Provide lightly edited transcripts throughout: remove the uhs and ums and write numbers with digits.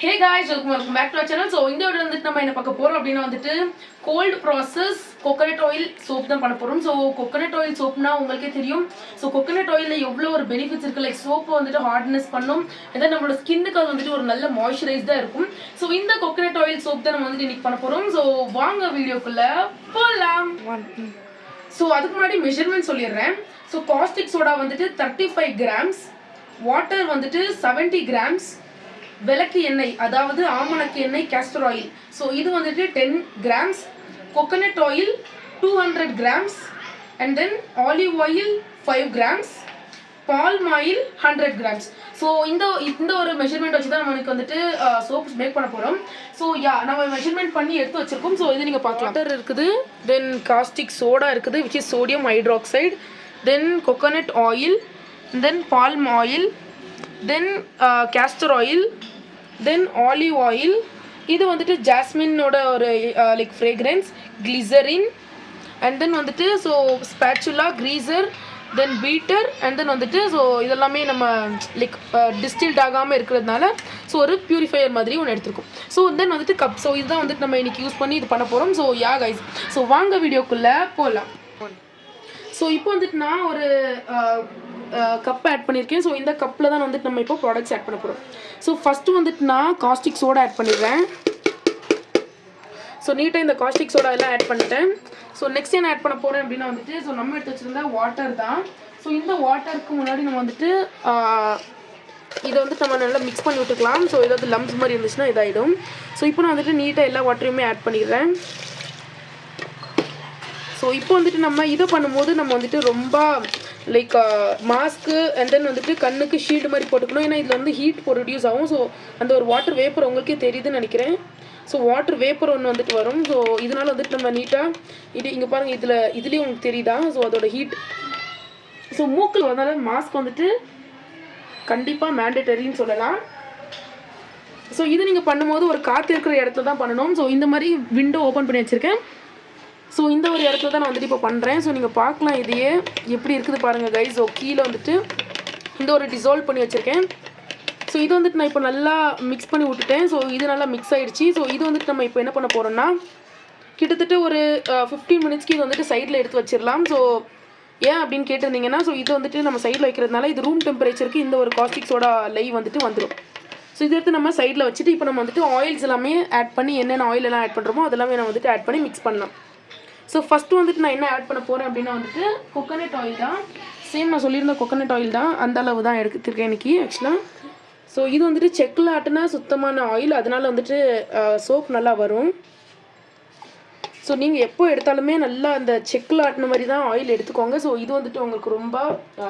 Hey guys, welcome back to our channel. So இந்த வீடியோல வந்து நம்ம என்ன பார்க்க போறோம் அப்படினா வந்துட்டு cold process coconut oil soap தான் பண்ண போறோம். So coconut oil soapனா உங்களுக்கே தெரியும். So coconut oilல எவ்வளவு ஒரு benefits இருக்கு. Like soap வந்துட்டு hardness பண்ணும். and then நம்மளோட ஸ்கின்னுக்கு அது வந்துட்டு ஒரு நல்ல moisturized இருக்கும். So இந்த coconut oil soap தான் நம்ம வந்துட்டு இன்னைக்கு பண்ண போறோம். So வாங்க வீடியோக்குள்ள போலாம். So அதுக்கு முன்னாடி மெஷர்மென்ட் சொல்லிடுறேன். So caustic soda வந்துட்டு 35 grams, water வந்துட்டு 70 grams, விளக்கு எண்ணெய் அதாவது ஆமணக்கு எண்ணெய் castor oil. ஸோ இது வந்துட்டு 10 grams, coconut oil 200 grams, and then olive oil 5 grams, palm oil 100 grams. So இந்த ஒரு மெஷர்மெண்ட் வச்சு தான் நமக்கு வந்துட்டு சோப்ஸ் மேக் பண்ண போகிறோம். ஸோ நம்ம மெஷர்மெண்ட் பண்ணி எடுத்து வச்சிருக்கோம். ஸோ இது நீங்கள் பார்க்கலாம். வாட்டர் இருக்குது, தென் காஸ்டிக் சோடா இருக்குது which is sodium hydroxide, then coconut oil, then palm oil, then castor oil, then olive oil. இது வந்துட்டு ஜாஸ்மினோட ஒரு like fragrance, glycerin, and then வந்துட்டு so spatula, greaser, then beater, and then வந்துட்டு so இதெல்லாமே நம்ம like distilled ஆகாமல் இருக்கிறதுனால ஸோ ஒரு பியூரிஃபையர் மாதிரி ஒன்று எடுத்துருக்கோம். ஸோ தென் வந்துட்டு கப். ஸோ இதுதான் வந்துட்டு நம்ம இன்றைக்கி யூஸ் பண்ணி இது பண்ண போகிறோம். ஸோ கைஸ், ஸோ வாங்க வீடியோக்குள்ளே போகலாம். ஸோ இப்போ வந்துட்டு நான் ஒரு கப் ஆட் பண்ணியிருக்கேன். ஸோ இந்த கப்பில் தான் வந்துட்டு நம்ம இப்போ ப்ராடக்ட்ஸ் ஆட் பண்ண போகிறோம். ஸோ ஃபஸ்ட்டு வந்துட்டு நான் காஸ்டிக் சோடா ஆட் பண்ணிடுறேன். ஸோ நீட்டாக இந்த காஸ்டிக் சோடா எல்லாம் ஆட் பண்ணிட்டேன். ஸோ நெக்ஸ்ட் என்ன ஆட் பண்ண போகிறேன் அப்படின்னா வந்துட்டு ஸோ நம்ம எடுத்து வச்சுருந்தா வாட்டர் தான். ஸோ இந்த வாட்டருக்கு முன்னாடி நம்ம வந்துட்டு இதை வந்துட்டு நம்ம நல்லா மிக்ஸ் பண்ணி விட்டுக்கலாம். ஸோ ஏதாவது லம்ப்ஸ் மாதிரி இருந்துச்சுன்னா இதாகிடும். ஸோ இப்போ நான் வந்துட்டு நீட்டாக எல்லா வாட்டரையுமே ஆட் பண்ணிடுறேன். ஸோ இப்போ வந்துட்டு நம்ம இதை பண்ணும்போது நம்ம வந்துட்டு ரொம்ப லைக் மாஸ்க்கு அண்ட் தென் வந்துட்டு கண்ணுக்கு ஷீல்டு மாதிரி போட்டுக்கணும். ஏன்னா இதில் வந்து ஹீட் ப்ரொடியூஸ் ஆகும். ஸோ அந்த ஒரு வாட்டர் வேப்பர் உங்களுக்கே தெரியுதுன்னு நினைக்கிறேன். ஸோ வாட்டர் வேப்பர் ஒன்று வந்துட்டு வரும். ஸோ இதனால் வந்துட்டு நம்ம நீட்டாக இங்கே பாருங்கள், இதுலேயும் உங்களுக்கு தெரியுதா ஸோ அதோட ஹீட். ஸோ மூக்கில் வந்தாலும் மாஸ்க் வந்துட்டு கண்டிப்பாக மேண்டேட்டரின்னு சொல்லலாம். ஸோ இது நீங்கள் பண்ணும்போது ஒரு காற்று இருக்கிற இடத்துல தான் பண்ணணும். ஸோ இந்த மாதிரி விண்டோ ஓப்பன் பண்ணி வச்சுருக்கேன். ஸோ இந்த ஒரு இடத்துல தான் நான் வந்துட்டு இப்போ பண்ணுறேன். ஸோ நீங்கள் பார்க்கலாம் இதையே எப்படி இருக்குது பாருங்கள் கைஸ். ஸோ கீழே வந்துட்டு இந்த ஒரு டிசால்வ் பண்ணி வச்சுருக்கேன். ஸோ இது வந்துட்டு நான் இப்போ நல்லா மிக்ஸ் பண்ணி விட்டுட்டேன். ஸோ இது நல்லா மிக்ஸ் ஆகிடுச்சு. ஸோ இது வந்துட்டு நம்ம இப்போ என்ன பண்ண போகிறோம்னா கிட்டத்தட்ட ஒரு 15 மினிட்ஸ்க்கு இது வந்துட்டு சைடில் எடுத்து வச்சிடலாம். ஸோ ஏன் அப்படின்னு கேட்டிருந்தீங்கன்னா ஸோ இது வந்துட்டு நம்ம சைடில் வைக்கிறதுனால இது ரூம் டெம்பரேச்சருக்கு இந்த ஒரு காஸ்டிக் சோடா லைவ் வந்துட்டு வந்துடும். ஸோ இது எடுத்து நம்ம சைடில் வச்சுட்டு இப்போ நம்ம வந்துட்டு ஆயில்ஸ் எல்லாமே ஆட் பண்ணி என்னென்ன ஆயில் எல்லாம் ஆட் பண்ணுறோமோ அதெல்லாமே நம்ம வந்துட்டு ஆட் பண்ணி மிக்ஸ் பண்ணலாம். ஸோ ஃபஸ்ட்டு வந்துட்டு நான் என்ன ஆட் பண்ண போகிறேன் அப்படின்னா வந்துட்டு கோகோனட் ஆயில் தான். சேம் நான் சொல்லியிருந்த கோகோனட் ஆயில் தான், அந்த அளவு தான் எடுத்துருக்கேன் இன்றைக்கி ஆக்சுவலாக. ஸோ இது வந்துட்டு செக்கில் ஆட்டினா சுத்தமான ஆயில், அதனால் வந்துட்டு சோப் நல்லா வரும். ஸோ நீங்கள் எப்போ எடுத்தாலுமே நல்லா அந்த செக்கில் ஆட்டின மாதிரி தான் ஆயில் எடுத்துக்கோங்க. ஸோ இது வந்துட்டு உங்களுக்கு ரொம்ப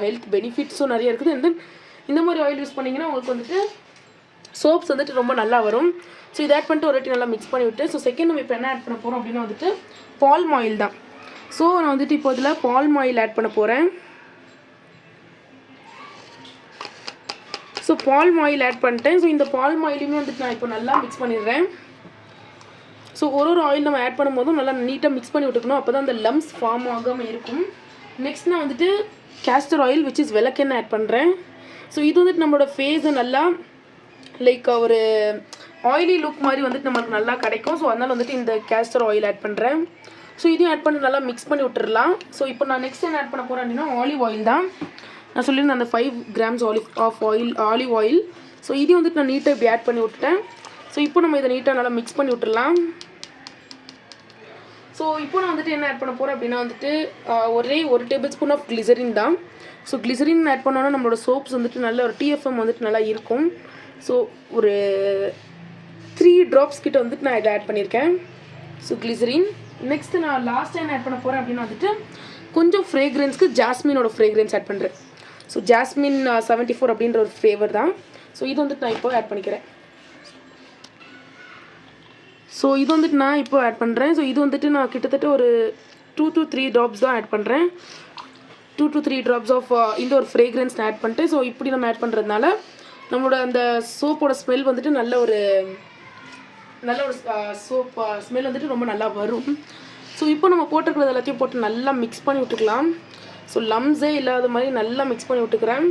ஹெல்த் பெனிஃபிட்ஸும் நிறைய இருக்குது. அண்ட் தென் இந்த மாதிரி ஆயில் யூஸ் பண்ணிங்கன்னா உங்களுக்கு வந்துட்டு சோப்ஸ் வந்துட்டு ரொம்ப நல்லா வரும். ஸோ இதை ஆட் பண்ணிட்டு ஒரு வாட்டி நல்லா மிக்ஸ் பண்ணி விட்டு ஸோ செகண்ட் நம்ம இப்போ என்ன ஆட் பண்ண போகிறோம் அப்படின்னா வந்துட்டு பால்ம் ஆயில் தான். ஸோ நான் வந்துட்டு இப்போ இதில் பால்ம் ஆயில் ஆட் பண்ண போகிறேன். ஸோ பால்ம் ஆயில் ஆட் பண்ணிட்டேன். ஸோ இந்த பால்ம் ஆயிலுமே வந்துட்டு நான் இப்போ நல்லா மிக்ஸ் பண்ணிடுறேன். ஸோ ஒரு ஆயில் நம்ம ஆட் பண்ணும்போதும் நல்லா நீட்டாக மிக்ஸ் பண்ணி விட்டுக்கணும். அப்போ தான் அந்த லம்ஸ் ஃபார்ம் ஆகாமல் இருக்கும். நெக்ஸ்ட் நான் வந்துட்டு castor oil which is விளக்கெண்ணெய் ஆட் பண்ணுறேன். ஸோ இது வந்துட்டு நம்மளோட ஃபேஸை நல்லா லைக் ஒரு ஆயிலி லுக் மாதிரி வந்துட்டு நம்மளுக்கு நல்லா கிடைக்கும். ஸோ அதனால் வந்துட்டு இந்த castor oil ஆட் பண்ணுறேன். ஸோ இதையும் ஆட் பண்ணி நல்லா மிக்ஸ் பண்ணி விட்டுடலாம். ஸோ இப்போ நான் நெக்ஸ்ட் என்ன ஆட் பண்ண போகிறேன் அப்படின்னா ஆலிவ் ஆயில் தான். நான் சொல்லியிருந்தேன் அந்த 5 grams ஆலிவ் ஆயில். ஸோ இதையும் வந்துட்டு நான் நீட்டாக இப்படி ஆட் பண்ணி விட்டுட்டேன். ஸோ இப்போ நம்ம இதை நீட்டாக நல்லா மிக்ஸ் பண்ணி விட்டுடலாம். ஸோ இப்போ நான் வந்துட்டு என்ன ஆட் பண்ண போகிறேன் அப்படின்னா வந்துட்டு ஒரே 1 டேபிள் ஸ்பூன் ஆஃப் கிளிசரின் தான். ஸோ கிளிசரின் ஆட் பண்ணோன்னா நம்மளோட சோப்ஸ் வந்துட்டு நல்ல ஒரு TFM வந்துட்டு நல்லா இருக்கும். ஸோ ஒரு 3 drops கிட்ட வந்துட்டு நான் இதை ஆட் பண்ணியிருக்கேன். So glycerin. நெக்ஸ்ட்டு நான் லாஸ்ட் என்ன ஆட் பண்ண போகிறேன் அப்படின்னா வந்துட்டு கொஞ்சம் ஃப்ரேக்ரன்ஸ்க்கு ஜாஸ்மினோட ஃப்ரேக்ரன்ஸ் ஆட் பண்ணுறேன். ஸோ ஜாஸ்மின் 74 அப்படின்ற ஒரு ஃப்ளேவர் தான். ஸோ இது வந்துட்டு நான் இப்போ ஆட் பண்ணிக்கிறேன். ஸோ இது வந்துட்டு நான் இப்போ ஆட் பண்ணுறேன். ஸோ இது வந்துட்டு நான் கிட்டத்தட்ட ஒரு 2 to 3 drops தான் ஆட் பண்ணுறேன். 2 to 3 drops ஆஃப் இந்த ஒரு ஃப்ரேக்ரன்ஸ் ஆட் பண்ணிட்டு ஸோ இப்படி நம்ம ஆட் பண்ணுறதுனால நம்மளோட அந்த சோப்போட ஸ்மெல் வந்துட்டு நல்ல ஒரு சோப் ஸ்மெல் வந்துட்டு ரொம்ப நல்லா வரும். ஸோ இப்போ நம்ம போட்டுருக்கிறது எல்லாத்தையும் போட்டு நல்லா மிக்ஸ் பண்ணி விட்டுக்கலாம். ஸோ லம்ஸே இல்லாத மாதிரி நல்லா மிக்ஸ் பண்ணி விட்டுக்கிறேன்.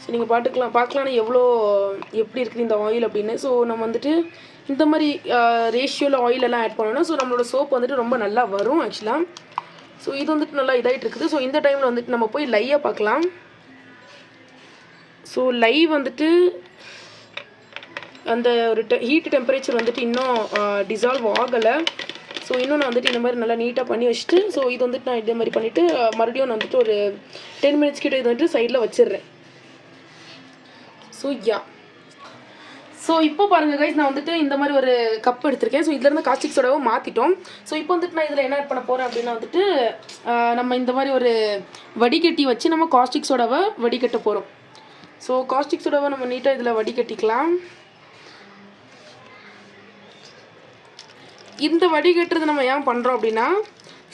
ஸோ நீங்கள் பார்க்கலாம்னா எப்படி இருக்குது இந்த ஆயில் அப்படின்னு. ஸோ நம்ம வந்துட்டு இந்த மாதிரி ரேஷியோவில் ஆயிலெல்லாம் ஆட் பண்ணோன்னா ஸோ நம்மளோட சோப் வந்துட்டு ரொம்ப நல்லா வரும் ஆக்சுவலாக. ஸோ இது வந்துட்டு நல்லா இதாகிட்டு இருக்குது. ஸோ இந்த டைமில் வந்துட்டு நம்ம போய் லையை பார்க்கலாம். ஸோ லை வந்துட்டு அந்த ஒரு ஹீட் டெம்பரேச்சர் வந்துட்டு இன்னும் டிசால்வ் ஆகலை. ஸோ இன்னும் நான் வந்துட்டு இந்த மாதிரி நல்லா நீட்டாக பண்ணி வச்சுட்டு ஸோ இது வந்துட்டு நான் இதே மாதிரி பண்ணிவிட்டு மறுபடியும் நான் வந்துட்டு ஒரு 10 மினிட்ஸ் கிட்ட இது வந்துட்டு சைடில் வச்சிடுறேன். ஸோ இப்போ பாருங்கள் கைஸ், நான் வந்துட்டு இந்த மாதிரி ஒரு கப் எடுத்திருக்கேன். ஸோ இதுலேருந்து காஸ்டிக் சோடாவை மாற்றிட்டோம். ஸோ இப்போ வந்துட்டு நான் இதில் என்ன ஆட் பண்ண போகிறேன் அப்படின்னா வந்துட்டு நம்ம இந்த மாதிரி ஒரு வடிகட்டி வச்சு நம்ம காஸ்டிக் சோடாவை வடிகட்ட போகிறோம். ஸோ காஸ்டிக் சோடாவை நம்ம நீட்டாக இதில் வடிகட்டிக்கலாம். இந்த வடிகட்டுறது நம்ம ஏன் பண்ணுறோம் அப்படின்னா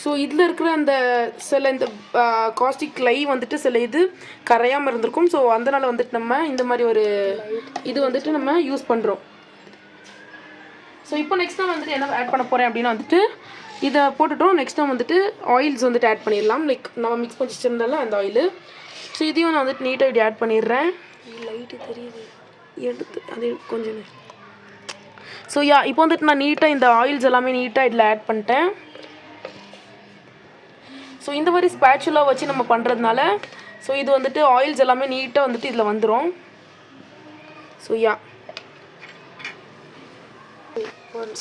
ஸோ இதில் இருக்கிற அந்த சில இந்த காஸ்டிக் லை வந்துட்டு சில இது கரையாமல் இருந்திருக்கும். ஸோ அதனால் வந்துட்டு நம்ம இந்த மாதிரி ஒரு இது வந்துட்டு நம்ம யூஸ் பண்ணுறோம். ஸோ இப்போ நெக்ஸ்ட் நான் வந்துட்டு என்ன ஆட் பண்ண போகிறேன் அப்படின்னா வந்துட்டு இதை போட்டுட்டோம். நெக்ஸ்ட் நான் வந்துட்டு ஆயில்ஸ் வந்துட்டு ஆட் பண்ணிடலாம். லைக் நம்ம மிக்ஸ் பண்ணி வச்சுருந்தாலும் அந்த ஆயிலு. ஸோ இதையும் நான் வந்துட்டு நீட்டாக இப்படி ஆட் பண்ணிடுறேன். லைட்டு தெரியுது எடுத்து அது கொஞ்சம். ஸோ இப்போ வந்துட்டு நான் நீட்டாக இந்த ஆயில்ஸ் எல்லாமே நீட்டாக இதில் ஆட் பண்ணிட்டேன். ஸோ இந்த மாதிரி ஸ்பேச்சுலா வச்சு நம்ம பண்ணுறதுனால ஸோ இது வந்துட்டு ஆயில்ஸ் எல்லாமே நீட்டாக வந்துட்டு இதில் வந்துடும்.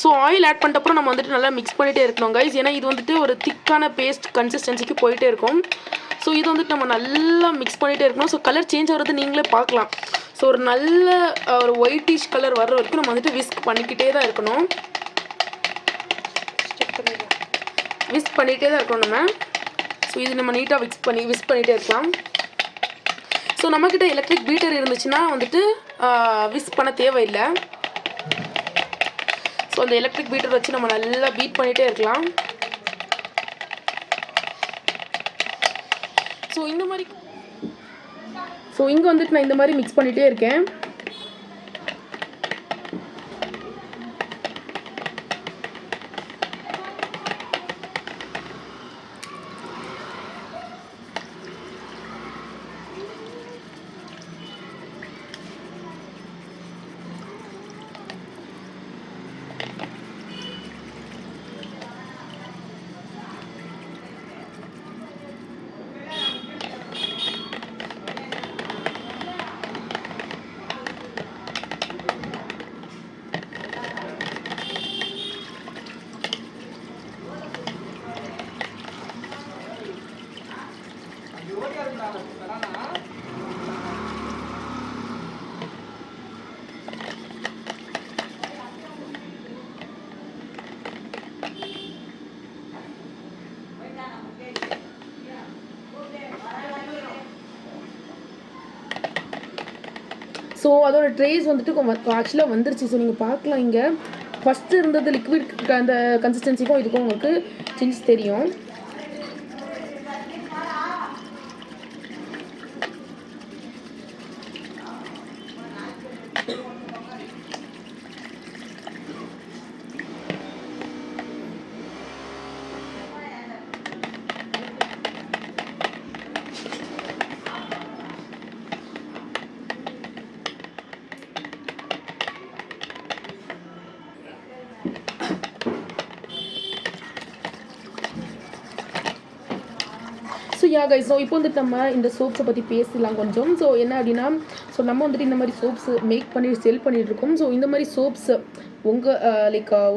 ஸோ ஆயில் ஆட் பண்ணிட்டப்பறம் நம்ம வந்துட்டு நல்லா மிக்ஸ் பண்ணிகிட்டே இருக்கணும் கைஸ். ஏன்னா இது வந்துட்டு ஒரு திக்கான பேஸ்ட் கன்சிஸ்டன்சிக்கு போயிட்டே இருக்கும். ஸோ இது வந்துட்டு நம்ம நல்லா மிக்ஸ் பண்ணிகிட்டே இருக்கணும். ஸோ கலர் சேஞ்ச் ஆகிறது நீங்களே பார்க்கலாம். ஸோ ஒரு நல்ல ஒரு ஒயிட்டிஷ் கலர் வர்ற வரைக்கும் நம்ம வந்துட்டு விஸ்க் பண்ணிக்கிட்டே தான் இருக்கணும். விஸ்க் பண்ணிகிட்டே தான் இருக்கணும் நம்ம. ஸோ இது நம்ம நீட்டாக விஸ்க் பண்ணிகிட்டே இருக்கலாம். ஸோ நம்மக்கிட்ட எலக்ட்ரிக் பீட்டர் இருந்துச்சுன்னா வந்துட்டு விஸ்க் பண்ண தேவையில்லை. ஸோ அந்த எலக்ட்ரிக் பீட்டர் வச்சு நம்ம நல்லா பீட் பண்ணிகிட்டே இருக்கலாம். ஸோ இந்த மாதிரி இங்கே வந்துட்டு நான் இந்த மாதிரி மிக்ஸ் பண்ணிகிட்டே இருக்கேன். ஸோ அதோட ட்ரேஸ் வந்துட்டு ஆக்சுவலாக வந்துருச்சு. ஸோ நீங்கள் பார்க்கலாம், இங்கே ஃபஸ்ட்டு இருந்தது லிக்விட் அந்த கன்சிஸ்டன்சிக்கும் இதுக்கும் உங்களுக்கு சேஞ்ச் தெரியும். ஸோ இப்போ வந்துட்டு நம்ம இந்த சோப்ஸை பற்றி பேசலாம் கொஞ்சம். ஸோ என்ன அப்படின்னா ஸோ நம்ம வந்துட்டு இந்த மாதிரி சோப்ஸ் மேக் பண்ணி செல் பண்ணிகிட்ருக்கோம். ஸோ இந்த மாதிரி சோப்ஸ்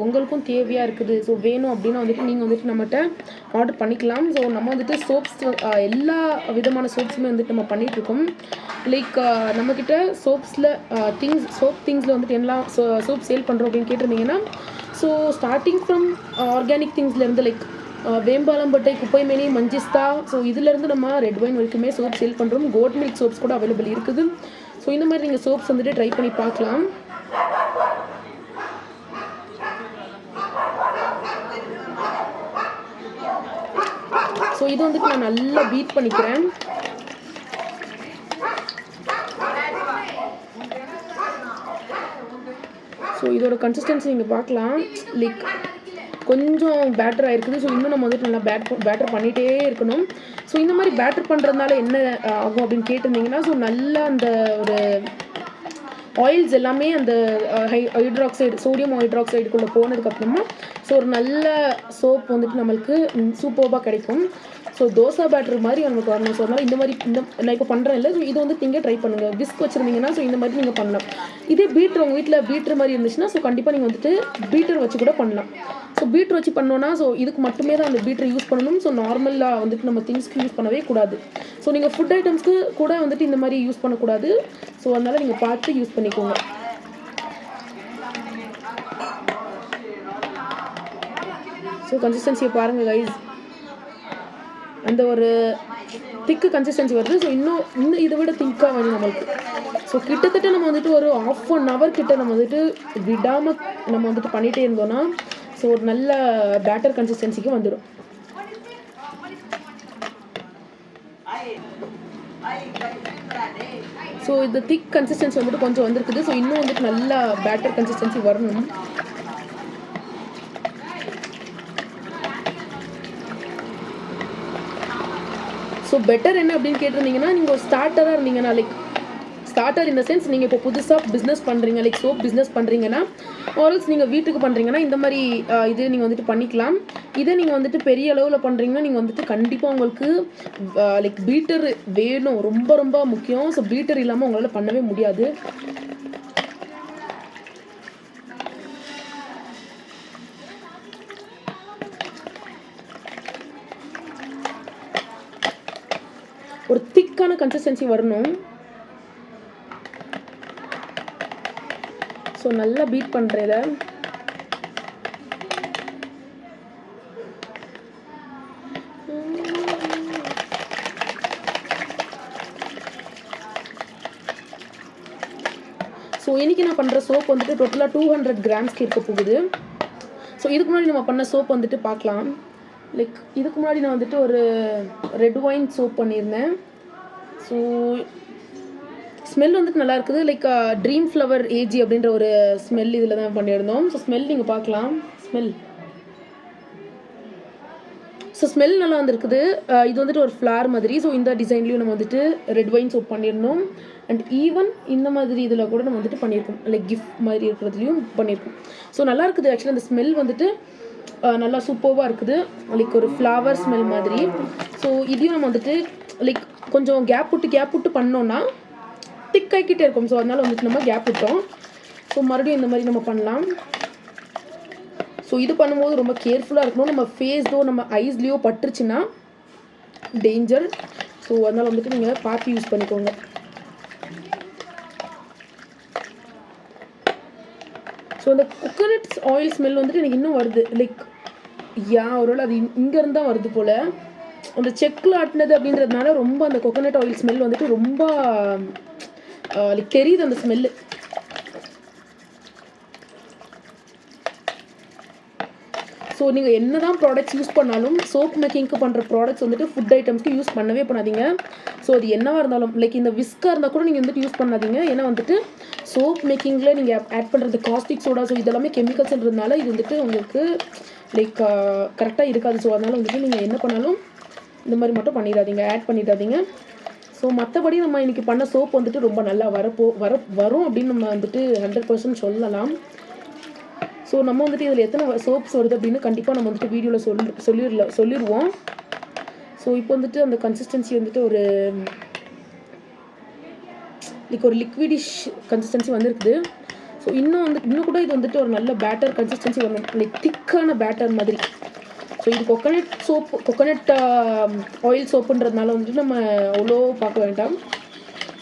உங்களுக்கும் தேவையாக இருக்குது, ஸோ வேணும் அப்படின்னா வந்துட்டு நீங்கள் வந்துட்டு நம்மகிட்ட ஆர்டர் பண்ணிக்கலாம். ஸோ நம்ம வந்துட்டு சோப்ஸ் எல்லா விதமான சோப்ஸுமே வந்துட்டு நம்ம பண்ணிகிட்ருக்கோம். நம்மக்கிட்ட சோப்ஸில் திங்ஸில் வந்துட்டு எல்லாம் சோப் சேல் பண்ணுறோம் அப்படின்னு கேட்டிருந்தீங்கன்னா ஸோ ஸ்டார்டிங் ஃப்ரம் ஆர்கானிக் திங்ஸ்லேருந்து வேம்பாலம்பட்டை, குப்பைமேனி, மஞ்சிஸ்தா, ஸோ இதிலேருந்து நம்ம ரெட் வைன் வரைக்குமே சோப் சேல் பண்ணுறோம். கோட் மில்க் சோப்ஸ் கூட அவைலபிள் இருக்குது. ஸோ இந்த மாதிரி நீங்கள் சோப்ஸ் வந்துட்டு ட்ரை பண்ணி பார்க்கலாம். ஸோ இது வந்துட்டு நான் நல்லா பீட் பண்ணிக்கிறேன். ஸோ இதோட கன்சிஸ்டன்சி நீங்கள் பார்க்கலாம். கொஞ்சம் பேட்டர் ஆயிருக்குது. ஸோ இன்னும் நம்ம வந்துட்டு நல்லா பேட்டர் பண்ணிகிட்டே இருக்கணும். ஸோ இந்த மாதிரி பேட்டர் பண்ணுறதுனால என்ன ஆகும் அப்படின்னு கேட்டிருந்தீங்கன்னா, ஸோ நல்லா அந்த ஒரு ஆயில்ஸ் எல்லாமே அந்த ஹைட்ராக்சைடு சோடியம் ஹைட்ராக்சைடுக்குள்ளே போனதுக்கப்புறமா ஸோ ஒரு நல்ல சோப் வந்துட்டு நம்மளுக்கு சூப்பர்பாக கிடைக்கும். ஸோ தோசை பேட்டர் மாதிரி நமக்கு வரணும். ஸோ அதனால் இந்த மாதிரி நான் இப்போ பண்ணுறேன் இல்லை, ஸோ இது வந்து நீங்கள் ட்ரை பண்ணுங்கள். விஸ்க் வச்சுருந்தீங்கன்னா ஸோ இந்த மாதிரி நீங்கள் பண்ணலாம். இதே பீட்ரு உங்கள் வீட்டில் பீட்ரு மாதிரி இருந்துச்சுன்னா ஸோ கண்டிப்பாக நீங்கள் வந்துட்டு பீட்டர் வச்சு கூட பண்ணலாம். ஸோ பீட்ரு வச்சு பண்ணோன்னா ஸோ இதுக்கு மட்டுமே தான் அந்த பீட்ரு யூஸ் பண்ணணும். ஸோ நார்மலாக வந்துட்டு நம்ம திங்ஸ்க்கு யூஸ் பண்ணவே கூடாது. ஸோ நீங்கள் ஃபுட் ஐட்டம்ஸ்க்கு கூட வந்துட்டு இந்த மாதிரி யூஸ் பண்ணக்கூடாது. ஸோ அதனால் நீங்கள் பார்த்து யூஸ் பண்ணிக்கோங்க. ஸோ கன்சிஸ்டன்சியை பாருங்கள் கைஸ், அந்த ஒரு திக்கு கன்சிஸ்டன்சி வருது. ஸோ இன்னும் இதை விட திக்காக வேணும் நம்மளுக்கு. ஸோ கிட்டத்தட்ட நம்ம வந்துட்டு ஒரு 1/2 hour கிட்ட நம்ம வந்துட்டு விடாமல் நம்ம வந்துட்டு பண்ணிகிட்டே இருந்தோம்னா ஸோ ஒரு நல்ல பேட்டர் கன்சிஸ்டன்சிக்கு வந்துடும். ஸோ இந்த திக் கன்சிஸ்டன்சி வந்துட்டு கொஞ்சம் வந்திருக்குது. ஸோ இன்னும் வந்துட்டு நல்லா பேட்டர் கன்சிஸ்டன்சி வரணும். ஸோ பெட்டர் என்ன அப்படின்னு கேட்டிருந்தீங்கன்னா, நீங்கள் ஒரு ஸ்டார்டராக இருந்தீங்கன்னா, லைக் ஸ்டார்டர் இந்த சென்ஸ் நீங்கள் இப்போ புதுசாக பிஸ்னஸ் பண்ணுறீங்க, லைக் சோப் பிஸ்னஸ் பண்ணுறீங்கன்னா, ஆல்ஸ் நீங்கள் வீட்டுக்கு பண்ணுறீங்கன்னா இந்த மாதிரி இது நீங்கள் வந்துட்டு பண்ணிக்கலாம். இதே நீங்கள் வந்துட்டு பெரிய அளவில் பண்ணுறீங்கன்னா நீங்கள் வந்துட்டு கண்டிப்பாக உங்களுக்கு லைக் பீட்டர் வேணும், ரொம்ப ரொம்ப முக்கியம். ஸோ பீட்டர் இல்லாமல் உங்களால் பண்ணவே முடியாது. ஒரு திக்கான கன்சிஸ்டன்சி வரணும். ஸோ நல்லா பீட் பண்ணுறத ஸோ இன்றைக்கி நான் பண்ணுற சோப் வந்துட்டு டோட்டலாக 200 grams இருக்க போகுது. ஸோ இதுக்கு முன்னாடி நம்ம பண்ண சோப் வந்துட்டு பார்க்கலாம். லைக் இதுக்கு முன்னாடி நான் வந்துட்டு ஒரு ரெட் ஒயின் சோப் பண்ணியிருந்தேன். ஸோ ஸ்மெல் வந்துட்டு நல்லா இருக்குது. லைக் ட்ரீம் ஃப்ளவர் ஏஜி அப்படின்ற ஒரு ஸ்மெல் இதில் தான் பண்ணியிருந்தோம். ஸோ ஸ்மெல் நீங்கள் பார்க்கலாம். ஸ்மெல் நல்லா வந்துருக்குது. இது வந்துட்டு ஒரு ஃப்ளார் மாதிரி. ஸோ இந்த டிசைன்லேயும் நம்ம வந்துட்டு ரெட் ஒயின் சோப் பண்ணியிருந்தோம். அண்ட் ஈவன் இந்த மாதிரி இதில் கூட நம்ம வந்துட்டு பண்ணியிருக்கோம். லைக் கிஃப்ட் மாதிரி இருக்கிறதுலையும் பண்ணியிருக்கோம். ஸோ நல்லா இருக்குது. ஆக்சுவலி அந்த ஸ்மெல் வந்துட்டு நல்லா சூப்பராக இருக்குது. லைக் ஒரு ஃப்ளவர் ஸ்மெல் மாதிரி. ஸோ இதையும் நம்ம வந்துட்டு லைக் கொஞ்சம் கேப் விட்டு பண்ணோன்னா திக் ஆகிக்கிட்டே இருக்கும். ஸோ அதனால் வந்துட்டு நம்ம கேப் விட்டோம். ஸோ மறுபடியும் இந்த மாதிரி நம்ம பண்ணலாம். ஸோ இது பண்ணும்போது ரொம்ப கேர்ஃபுல்லாக இருக்கணும். நம்ம ஃபேஸ்லோ நம்ம ஐஸ்லேயோ பட்டுருச்சுன்னா டேஞ்சர். ஸோ அதனால் வந்துட்டு நீங்கள் பார்த்து யூஸ் பண்ணிக்கோங்க. ஸோ அந்த கோகோனட் ஆயில் ஸ்மெல் வந்துட்டு எனக்கு இன்னும் வருது. லைக் ஒருவேளை அது இங்கேருந்து தான் வருது போல். அந்த செக்கில் ஆட்டினது அப்படின்றதுனால ரொம்ப அந்த கோகோனட் ஆயில் ஸ்மெல் வந்துட்டு ரொம்ப லைக் தெரியுது அந்த ஸ்மெல்லு. ஸோ நீங்கள் என்ன தான் ப்ராடக்ட்ஸ் யூஸ் பண்ணாலும் சோப் மேக்கிங்க்கு பண்ணுற ப்ராடக்ட்ஸ் வந்துட்டு ஃபுட் ஐட்டம்ஸ்க்கு யூஸ் பண்ணவே பண்ணாதீங்க. ஸோ அது என்னவாக இருந்தாலும் லைக் இந்த விஸ்காக இருந்தால் கூட நீங்கள் வந்துட்டு யூஸ் பண்ணாதீங்க. ஏன்னா வந்துட்டு சோப் மேக்கிங்கில் நீங்கள் ஆட் பண்ணுறது காஸ்டிக் சோடா, ஸோ இதெல்லாமே கெமிக்கல்ஸ்ன்றதுனால இது வந்துட்டு உங்களுக்கு லைக் கரெக்டாக இருக்காது. ஸோ அதனால் வந்துட்டு நீங்கள் என்ன பண்ணாலும் இந்த மாதிரி மட்டும் ஆட் பண்ணிடாதீங்க. ஸோ மற்றபடி நம்ம இன்றைக்கி பண்ண சோப் வந்துட்டு ரொம்ப நல்லா வரும் அப்படின்னு நம்ம வந்துட்டு 100% சொல்லலாம். ஸோ நம்ம வந்துட்டு இதில் எத்தனை சோப்ஸ் வருது அப்படின்னு கண்டிப்பாக நம்ம வந்துட்டு வீடியோவில் சொல்லிடுவோம். ஸோ இப்போ வந்துட்டு அந்த கன்சிஸ்டன்சி வந்துட்டு ஒரு லிக்விடிஷ் கன்சிஸ்டன்சி வந்துருக்குது. ஸோ இன்னும் கூட இது வந்துட்டு ஒரு நல்ல பேட்டர் கன்சிஸ்டன்சி வரணும். லைக் திக்கான பேட்டர் மாதிரி. ஸோ இது கோகோனட் ஆயில் சோப்புன்றதுனால வந்துட்டு நம்ம அவ்வளோ பார்க்க வேண்டாம்.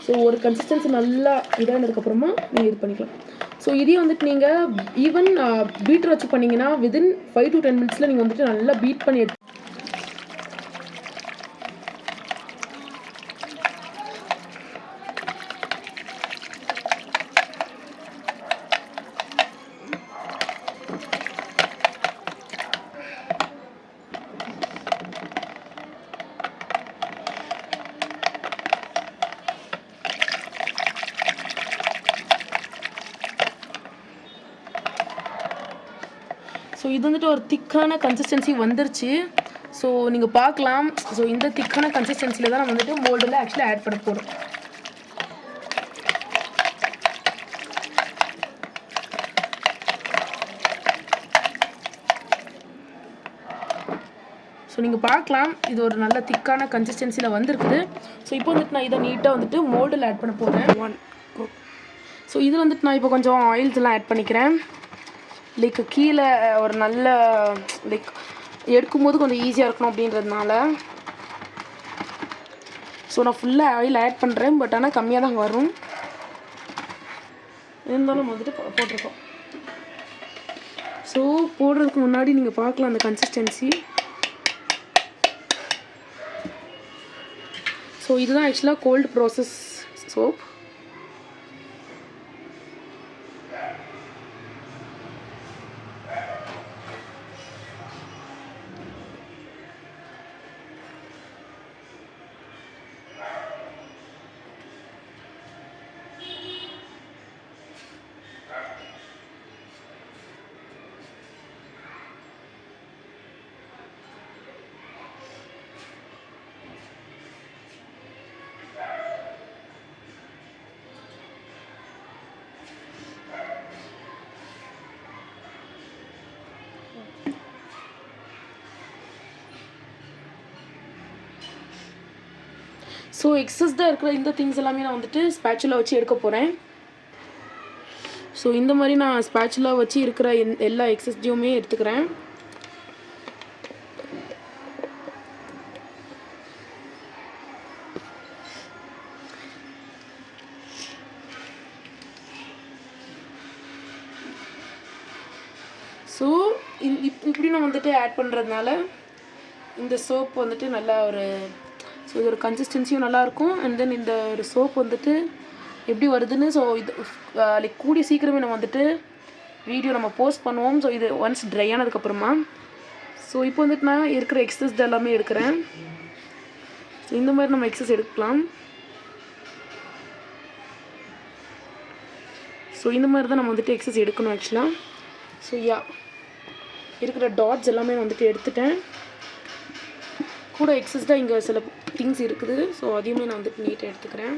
ஸோ ஒரு கன்சிஸ்டன்சி நல்லா இதானதுக்கப்புறமா நீங்கள் இது பண்ணிக்கலாம். ஸோ இதே வந்துட்டு நீங்கள் ஈவன் பீட்டர் வச்சு பண்ணிங்கன்னா வித்தின் 5 to 10 minutes நீங்கள் வந்துட்டு நல்லா பீட் பண்ணி ஸோ இது வந்துட்டு ஒரு திக்கான கன்சிஸ்டன்சி வந்துருச்சு. ஸோ நீங்கள் பார்க்கலாம். ஸோ இந்த திக்கான கன்சிஸ்டன்சியில் தான் நம்ம வந்துட்டு மோல்டில் ஆக்சுவலி ஆட் பண்ண போகிறோம். ஸோ நீங்கள் பார்க்கலாம் இது ஒரு நல்ல திக்கான கன்சிஸ்டன்சியில் வந்துருக்குது. ஸோ இப்போ வந்துட்டு நான் இதை நீட்டாக வந்துட்டு மோல்டில் ஆட் பண்ண போகிறேன். ஸோ இதில் வந்துட்டு நான் இப்போ கொஞ்சம் ஆயில்ஸ்லாம் ஆட் பண்ணிக்கிறேன். லைக் கீழே ஒரு நல்ல லைக் எடுக்கும்போது கொஞ்சம் ஈஸியாக இருக்கணும் அப்படின்றதுனால. ஸோ நான் ஃபுல்லாக ஆயில் ஆட் பண்ணுறேன். பட் ஆனால் கம்மியாக தான் வரும். இருந்தாலும் வந்துட்டு போட்டிருக்கோம். ஸோ போடுறதுக்கு முன்னாடி நீங்கள் பார்க்கலாம் அந்த கன்சிஸ்டன்சி. ஸோ இதுதான் ஆக்சுவலாக கோல்டு ப்ராசஸ் சோப். ஸோ எக்ஸஸ்டாக இருக்கிற இந்த திங்ஸ் எல்லாமே நான் வந்துட்டு ஸ்பேச்சுலா வச்சு எடுக்க போகிறேன். ஸோ இந்த மாதிரி நான் ஸ்பேச்சுலா வச்சு இருக்கிற எல்லா எக்ஸஸ்டையுமே எடுத்துக்கிறேன். ஸோ இப்படி நான் வந்துட்டு ஆட் பண்ணுறதுனால இந்த சோப் வந்துட்டு நல்லா ஒரு ஸோ இதோட கன்சிஸ்டன்சியும் நல்லாயிருக்கும். அண்ட் தென் இந்த ஒரு சோப் வந்துட்டு எப்படி வருதுன்னு ஸோ இது லைக் கூடிய சீக்கிரமே நம்ம வந்துட்டு வீடியோ நம்ம போஸ்ட் பண்ணுவோம். ஸோ இது ஒன்ஸ் ட்ரை ஆனதுக்கப்புறமா. ஸோ இப்போ வந்துட்டு நான் இருக்கிற எக்ஸஸ் எல்லாமே எடுக்கிறேன். ஸோ இந்த மாதிரி நம்ம எக்ஸஸ் எடுக்கலாம். ஸோ இந்த மாதிரி தான் நம்ம வந்துட்டு எக்ஸஸ் எடுக்கணும் ஆக்சுவலாக. ஸோ இருக்கிற டாட்ஸ் எல்லாமே நான் வந்துட்டு எடுத்துட்டேன். கூட எக்ஸஸ்டாக இங்கே சில திங்ஸ் இருக்குது. ஸோ அதையுமே நான் வந்துட்டு நீட்டாக எடுத்துக்கிறேன்.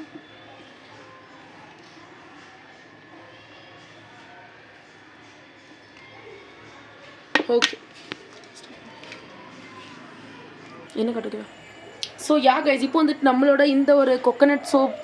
ஓகே என்ன கட்டுக்குவேன். ஸோ கைஸ் இப்போ வந்துட்டு நம்மளோட இந்த ஒரு கொக்கனட் சோப்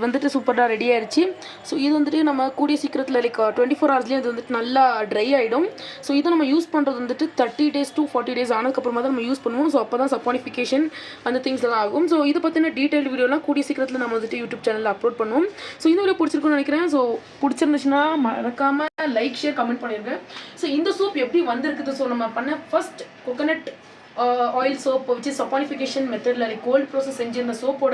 வந்துட்டு சூப்பராக ரெடி ஆகிடுச்சு. ஸோ இது வந்துட்டு நம்ம கூடிய சீக்கிரத்தில் லைக் 24 ஹவர்ஸ்லேயே இது வந்துட்டு நல்லா ட்ரை ஆகிடும். ஸோ இதை நம்ம யூஸ் பண்ணுறது வந்துட்டு 30 days to 40 days ஆனதுக்கப்புறமா தான் நம்ம யூஸ் பண்ணுவோம். ஸோ அப்போ தான் சப்பானிஃபிகேஷன் அந்த திங்ஸ் எல்லாம் ஆகும். ஸோ இதை பற்றின டீட்டெயில் வீடியோலாம் கூடிய சீக்கிரத்தில் நம்ம வந்துட்டு யூடியூப் சேனலில் அப்லோட் பண்ணுவோம். ஸோ இந்த வீடியோ பிடிச்சிருக்குன்னு நினைக்கிறேன். ஸோ பிடிச்சிருந்துச்சுன்னா மறக்காமல் லைக் ஷேர் கமெண்ட் பண்ணியிருக்கேன். ஸோ இந்த சோப் எப்படி வந்திருக்குது. ஸோ நம்ம பண்ண ஃபர்ஸ்ட் கொக்கனட் ஆயில் சோப் வச்சு சப்பானிஃபிகேஷன் மெத்தடில் லைக் கோல்ட் ப்ராசஸ் செஞ்சு இந்த சோப்போட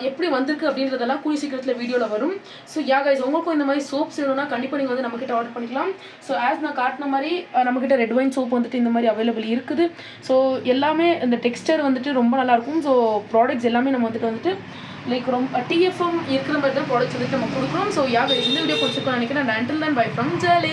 எப்படி வந்திருக்கு அப்படின்றதெல்லாம் கூடிய சீக்கிரத்தில் வீடியோவில் வரும். ஸோ கைஸ் உங்களுக்கும் இந்த மாதிரி சோப்ஸ் வேணும்னா கண்டிப்பாக நீங்கள் வந்து நம்மக்கிட்ட ஆர்டர் பண்ணிக்கலாம். ஸோ ஆஸ் நான் காட்டின மாதிரி நம்மக்கிட்ட ரெட் வைன் சோப் வந்துட்டு இந்த மாதிரி அவைலபிள் இருக்குது. ஸோ எல்லாமே இந்த டெக்ஸ்டர் வந்துட்டு ரொம்ப நல்லாயிருக்கும். ஸோ ப்ராடக்ட்ஸ் எல்லாமே நம்ம வந்துட்டு லைக் ரொம்ப TFM இருக்கிற மாதிரி தான் ப்ராடக்ட்ஸ் வந்துட்டு நம்ம கொடுக்குறோம். ஸோ கைஸ் இந்த வீடியோ பிடிச்சிருக்கோம்னு நினைக்கிறேன். And until then bye from Jali.